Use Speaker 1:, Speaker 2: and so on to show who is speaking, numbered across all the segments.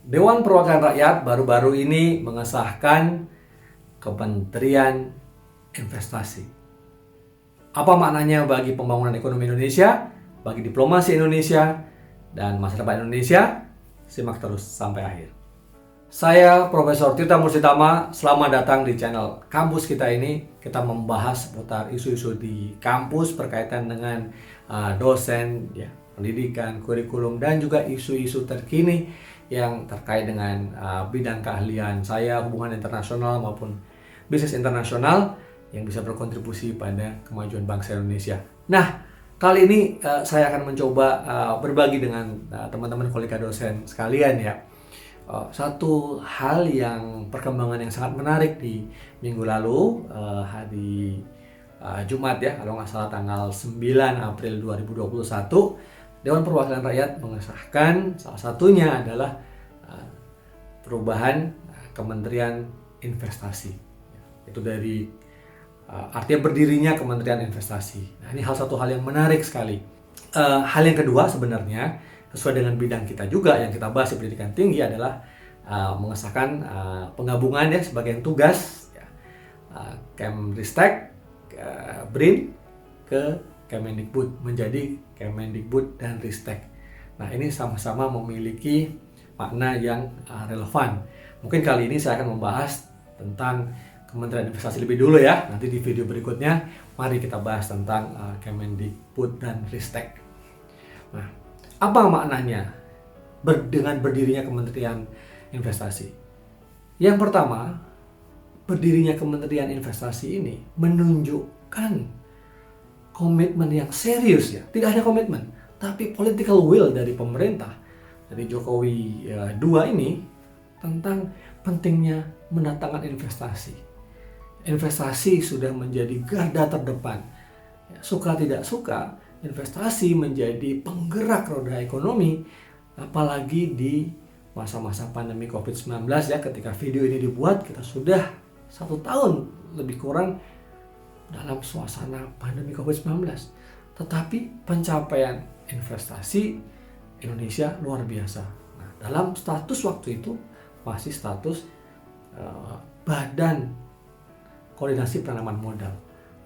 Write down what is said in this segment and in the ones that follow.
Speaker 1: Dewan Perwakilan Rakyat baru-baru ini mengesahkan Kementerian Investasi. Apa maknanya bagi pembangunan ekonomi Indonesia, bagi diplomasi Indonesia, dan masa depan Indonesia? Simak terus sampai akhir. Saya Profesor Tirta Mursyitama, selamat datang di channel kampus kita ini. Kita membahas seputar isu-isu di kampus berkaitan dengan dosen, pendidikan, kurikulum, dan juga isu-isu terkini yang terkait dengan bidang keahlian saya, hubungan internasional maupun bisnis internasional yang bisa berkontribusi pada kemajuan bangsa Indonesia. Nah, kali ini saya akan mencoba berbagi dengan teman-teman kolega dosen sekalian ya. Satu hal yang perkembangan yang sangat menarik di minggu lalu, hari Jumat ya, kalau nggak salah tanggal 9 April 2021, Dewan Perwakilan Rakyat mengesahkan salah satunya adalah perubahan Kementerian Investasi. Itu dari artinya berdirinya Kementerian Investasi. Nah, ini satu hal yang menarik sekali. Hal yang kedua sebenarnya sesuai dengan bidang kita juga yang kita bahas di pendidikan tinggi adalah mengesahkan penggabungan ya sebagian tugas Kemristek, BRIN ke Kemendikbud menjadi Kemendikbud dan Ristek. Nah, ini sama-sama memiliki makna yang relevan. Mungkin kali ini saya akan membahas tentang Kementerian Investasi lebih dulu ya. Nanti di video berikutnya mari kita bahas tentang Kemendikbud dan Ristek. Nah, apa maknanya dengan berdirinya Kementerian Investasi? Yang pertama, berdirinya Kementerian Investasi ini menunjukkan komitmen yang serius ya. Tidak hanya komitmen, tapi political will dari pemerintah, dari Jokowi II ini tentang pentingnya mendatangkan investasi. Investasi sudah menjadi garda terdepan. Suka tidak suka, investasi menjadi penggerak roda ekonomi, apalagi di masa-masa pandemi COVID-19 ya. Ketika video ini dibuat, kita sudah 1 tahun lebih kurang dalam suasana pandemi COVID-19. Tetapi pencapaian investasi Indonesia luar biasa. Nah, dalam status waktu itu masih status Badan Koordinasi Penanaman Modal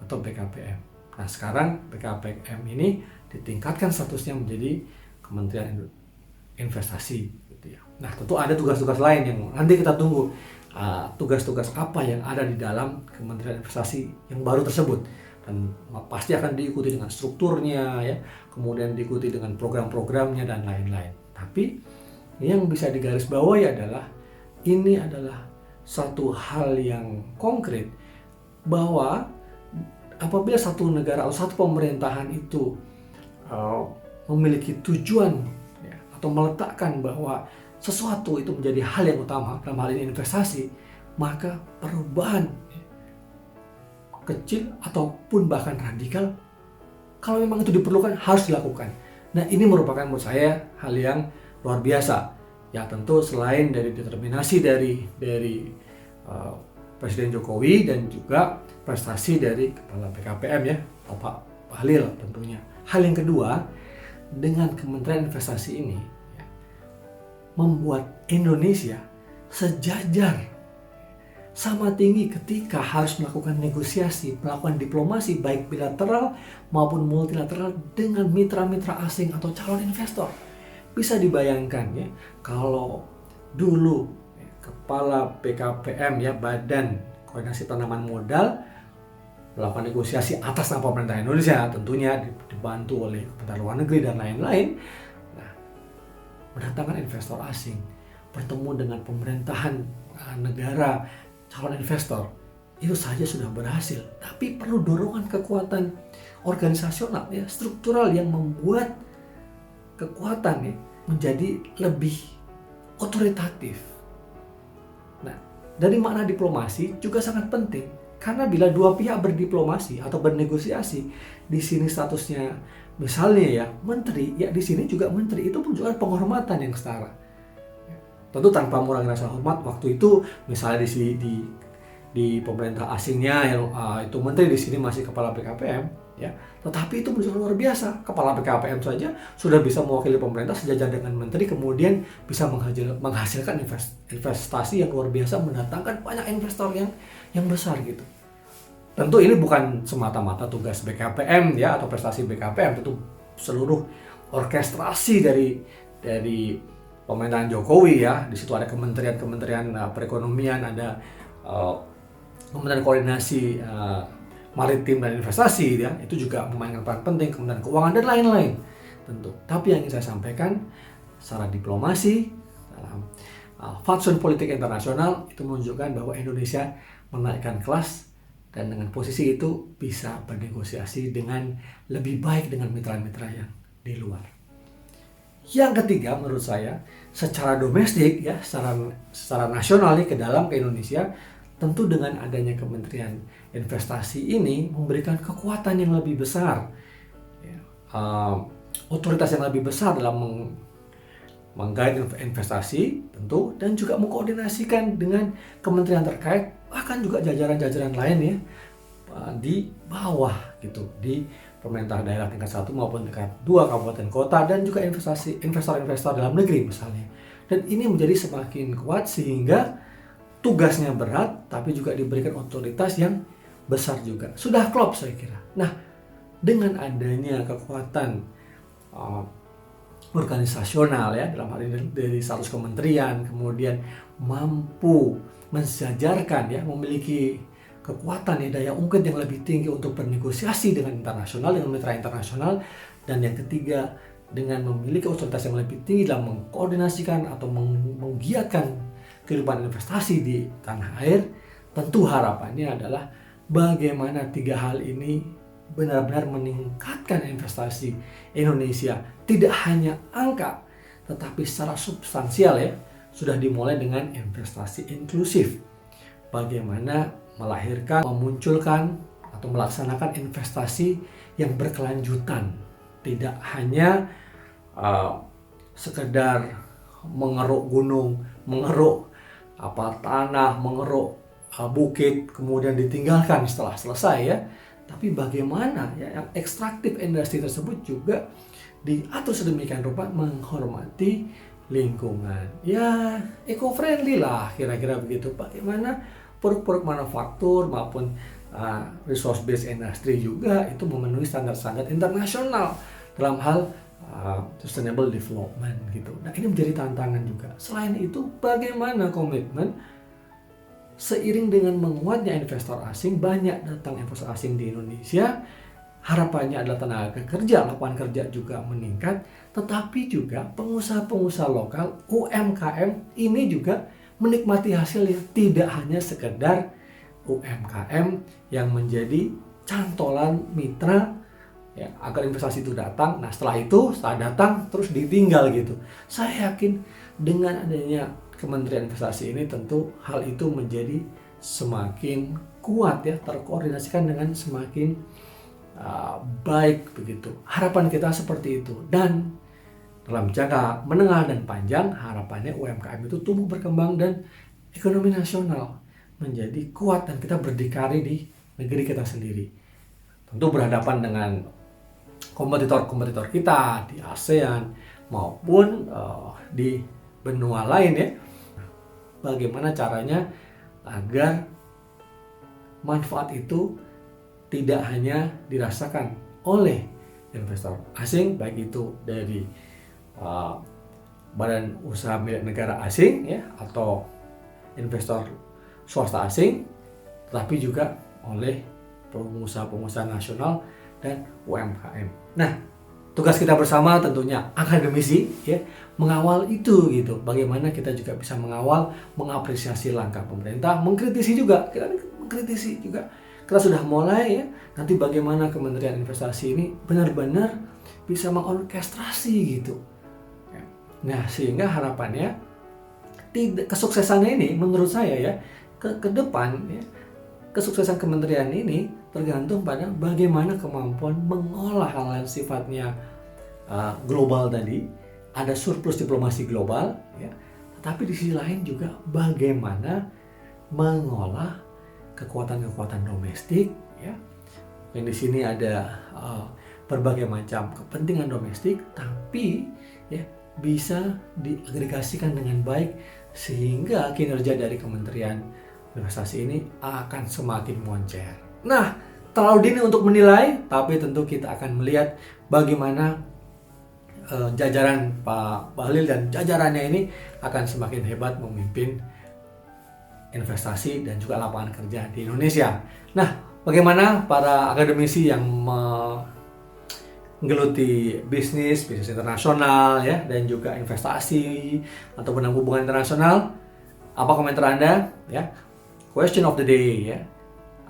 Speaker 1: atau BKPM. Nah, sekarang BKPM ini ditingkatkan statusnya menjadi Kementerian Investasi gitu ya. Nah, tentu ada tugas-tugas lain yang nanti kita tunggu. Tugas-tugas apa yang ada di dalam Kementerian Investasi yang baru tersebut, dan pasti akan diikuti dengan strukturnya ya, kemudian diikuti dengan program-programnya dan lain-lain. Tapi yang bisa digarisbawahi adalah ini adalah satu hal yang konkret bahwa apabila satu negara atau satu pemerintahan itu memiliki tujuan ya, atau meletakkan bahwa sesuatu itu menjadi hal yang utama, dalam hal ini investasi, maka perubahan kecil ataupun bahkan radikal, kalau memang itu diperlukan, harus dilakukan. Nah, ini merupakan menurut saya hal yang luar biasa. Ya, tentu selain dari determinasi dari Presiden Jokowi dan juga prestasi dari Kepala BKPM ya, Pak Bahlil tentunya. Hal yang kedua, dengan Kementerian Investasi ini ya, membuat Indonesia sejajar sama tinggi ketika harus melakukan negosiasi, melakukan diplomasi baik bilateral maupun multilateral dengan mitra-mitra asing atau calon investor. Bisa dibayangkan ya, kalau dulu Kepala BKPM ya, Badan Koordinasi Penanaman Modal, melakukan negosiasi atas nama pemerintah Indonesia, tentunya dibantu oleh Kementerian Luar Negeri dan lain-lain. Nah, mendatangkan investor asing, bertemu dengan pemerintahan negara calon investor, itu saja sudah berhasil. Tapi perlu dorongan kekuatan organisasional ya, struktural yang membuat kekuatan ya, menjadi lebih otoritatif. Nah, dari makna diplomasi juga sangat penting, karena bila dua pihak berdiplomasi atau bernegosiasi, di sini statusnya misalnya ya menteri, ya di sini juga menteri, itu pun juga penghormatan yang setara. Tentu tanpa mengurangi rasa hormat. Waktu itu misalnya di pemerintah asingnya yang itu menteri, di sini masih kepala BKPM, ya. Tetapi itu benar luar biasa. Kepala BKPM saja sudah bisa mewakili pemerintah sejajar dengan menteri, kemudian bisa menghasilkan investasi yang luar biasa, mendatangkan banyak investor yang besar gitu. Tentu ini bukan semata-mata tugas BKPM ya atau prestasi BKPM, tentu seluruh orkestrasi dari pemerintahan Jokowi ya. Di situ ada kementerian perekonomian, ada kementerian koordinasi maritim dan investasi ya, itu juga memainkan peran penting, kementerian keuangan dan lain-lain tentu. Tapi yang ingin saya sampaikan secara diplomasi dalam fatsun politik internasional itu menunjukkan bahwa Indonesia menaikkan kelas dan dengan posisi itu bisa bernegosiasi dengan lebih baik dengan mitra-mitra yang di luar. Yang ketiga menurut saya secara domestik ya, secara nasional nih ke dalam ke Indonesia, tentu dengan adanya Kementerian Investasi ini memberikan kekuatan yang lebih besar, ya, otoritas yang lebih besar dalam menggait investasi tentu, dan juga mengkoordinasikan dengan kementerian terkait, bahkan juga jajaran-jajaran lain ya di bawah gitu, di pemerintah daerah tingkat 1 maupun tingkat 2 kabupaten kota, dan juga investor-investor dalam negeri misalnya. Dan ini menjadi semakin kuat sehingga tugasnya berat tapi juga diberikan otoritas yang besar juga. Sudah klop saya kira. Nah, dengan adanya kekuatan organisasional ya dalam hal ini dari 100 kementerian, kemudian mampu mensejajarkan ya, memiliki kekuatan ya, daya ungkit yang lebih tinggi untuk bernegosiasi dengan internasional, dengan mitra internasional, dan yang ketiga dengan memiliki otoritas yang lebih tinggi dalam mengkoordinasikan atau menggiatkan kehidupan investasi di tanah air. Tentu harapannya adalah bagaimana 3 hal ini benar-benar meningkatkan investasi Indonesia, tidak hanya angka tetapi secara substansial ya. Sudah dimulai dengan investasi inklusif, bagaimana melahirkan, memunculkan atau melaksanakan investasi yang berkelanjutan, tidak hanya sekedar mengeruk gunung, mengeruk tanah, mengeruk bukit kemudian ditinggalkan setelah selesai ya. Tapi bagaimana ya yang ekstraktif industri tersebut juga diatur sedemikian rupa menghormati lingkungan. Ya, eco-friendly lah kira-kira begitu. Bagaimana produk-produk manufaktur maupun resource based industry juga itu memenuhi standar-standar internasional dalam hal sustainable development gitu. Nah, ini menjadi tantangan juga. Selain itu, bagaimana komitmen seiring dengan menguatnya investor asing, banyak datang investor asing di Indonesia, harapannya adalah tenaga kerja, lapangan kerja juga meningkat, tetapi juga pengusaha-pengusaha lokal, UMKM ini juga menikmati hasilnya, tidak hanya sekedar UMKM yang menjadi cantolan mitra ya, agar investasi itu datang. Nah, setelah datang terus ditinggal gitu. Saya yakin dengan adanya Kementerian Investasi ini tentu hal itu menjadi semakin kuat ya, terkoordinasikan dengan semakin baik begitu. Harapan kita seperti itu, dan dalam jangka menengah dan panjang harapannya UMKM itu tumbuh berkembang dan ekonomi nasional menjadi kuat dan kita berdikari di negeri kita sendiri. Tentu berhadapan dengan kompetitor-kompetitor kita di ASEAN maupun di benua lain ya. Bagaimana caranya agar manfaat itu tidak hanya dirasakan oleh investor asing, baik itu dari badan usaha milik negara asing ya atau investor swasta asing, tetapi juga oleh pengusaha-pengusaha nasional dan UMKM. Nah, tugas kita bersama tentunya akademisi ya, mengawal itu gitu. Bagaimana kita juga bisa mengawal, mengapresiasi langkah pemerintah, mengkritisi juga. Kita mengkritisi juga. Kita sudah mulai ya. Nanti bagaimana Kementerian Investasi ini benar-benar bisa mengorkestrasi gitu. Nah, sehingga harapannya kesuksesannya ini menurut saya ya ke depan ya, kesuksesan kementerian ini tergantung pada bagaimana kemampuan mengolah hal yang sifatnya global tadi, ada surplus diplomasi global ya, tetapi di sisi lain juga bagaimana mengolah kekuatan-kekuatan domestik ya, yang di sini ada berbagai macam kepentingan domestik, tapi ya bisa diagregasikan dengan baik sehingga kinerja dari Kementerian Investasi ini akan semakin moncer. Nah, terlalu dini untuk menilai, tapi tentu kita akan melihat bagaimana jajaran Pak Bahlil dan jajarannya ini akan semakin hebat memimpin investasi dan juga lapangan kerja di Indonesia. Nah, bagaimana para akademisi yang menggeluti bisnis internasional ya, dan juga investasi ataupun hubungan internasional? Apa komentar Anda? Ya, question of the day ya.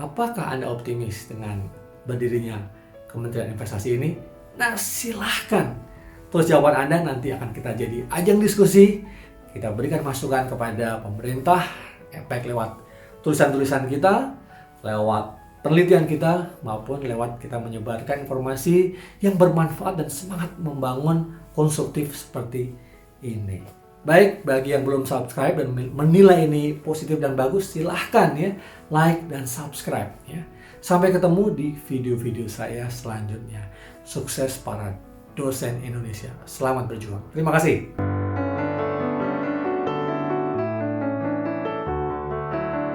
Speaker 1: Apakah Anda optimis dengan berdirinya Kementerian Investasi ini? Nah, silahkan tulis jawaban Anda, nanti akan kita jadi ajang diskusi. Kita berikan masukan kepada pemerintah, baik lewat tulisan-tulisan kita, lewat penelitian kita, maupun lewat kita menyebarkan informasi yang bermanfaat dan semangat membangun konstruktif seperti ini. Baik, bagi yang belum subscribe dan menilai ini positif dan bagus, silahkan ya like dan subscribe ya. Sampai ketemu di video-video saya selanjutnya. Sukses para dosen Indonesia. Selamat berjuang. Terima kasih.